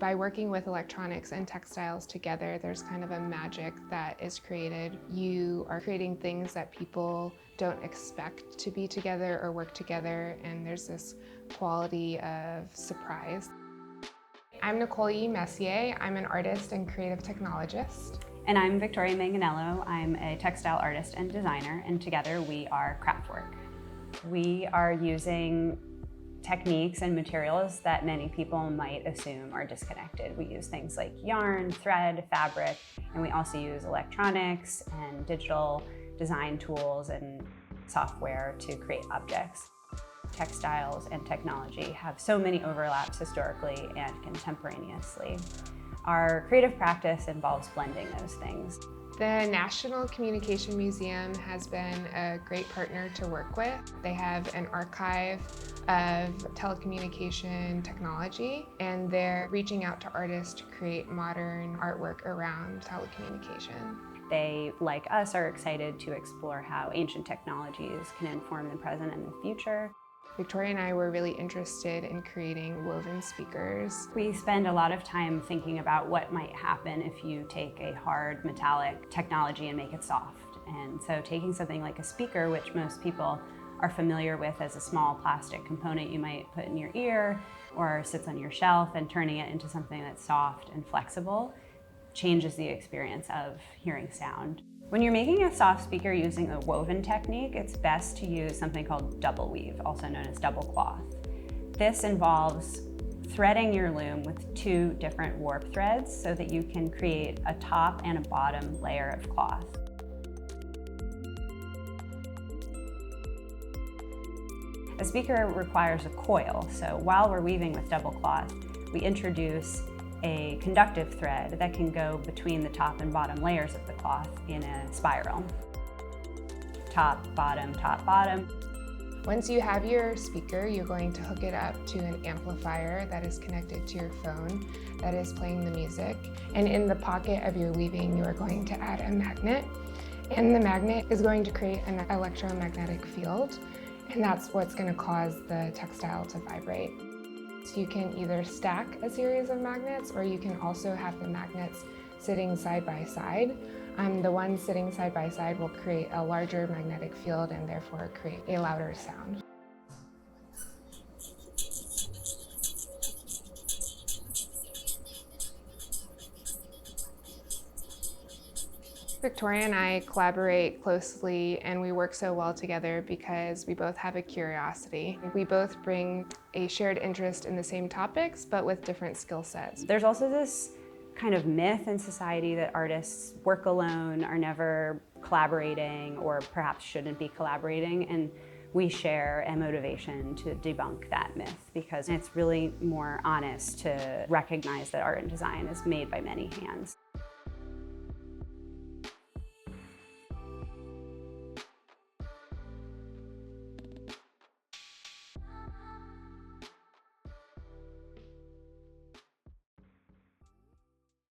By working with electronics and textiles together, there's kind of a magic that is created. You are creating things that people don't expect to be together or work together, and there's this quality of surprise. I'm Nicole E. Messier. I'm an artist and creative technologist. And I'm Victoria Manganello. I'm a textile artist and designer, and together we are Craftwork. We are using techniques and materials that many people might assume are disconnected. We use things like yarn, thread, fabric, and we also use electronics and digital design tools and software to create objects. Textiles and technology have so many overlaps historically and contemporaneously. Our creative practice involves blending those things. The National Communication Museum has been a great partner to work with. They have an archive of telecommunication technology, and they're reaching out to artists to create modern artwork around telecommunication. They, like us, are excited to explore how ancient technologies can inform the present and the future. Victoria and I were really interested in creating woven speakers. We spend a lot of time thinking about what might happen if you take a hard metallic technology and make it soft. And so taking something like a speaker, which most people are familiar with as a small plastic component you might put in your ear or sits on your shelf, and turning it into something that's soft and flexible changes the experience of hearing sound. When you're making a soft speaker using a woven technique, it's best to use something called double weave, also known as double cloth. This involves threading your loom with two different warp threads so that you can create a top and a bottom layer of cloth. A speaker requires a coil, so while we're weaving with double cloth, we introduce a conductive thread that can go between the top and bottom layers of the cloth in a spiral. Top, bottom, top, bottom. Once you have your speaker, you're going to hook it up to an amplifier that is connected to your phone that is playing the music. And in the pocket of your weaving, you are going to add a magnet. And the magnet is going to create an electromagnetic field, and that's what's going to cause the textile to vibrate. So you can either stack a series of magnets, or you can also have the magnets sitting side by side. The one sitting side by side will create a larger magnetic field and therefore create a louder sound. Victoria and I collaborate closely, and we work so well together because we both have a curiosity. We both bring a shared interest in the same topics, but with different skill sets. There's also this kind of myth in society that artists work alone, are never collaborating, or perhaps shouldn't be collaborating, and we share a motivation to debunk that myth because it's really more honest to recognize that art and design is made by many hands.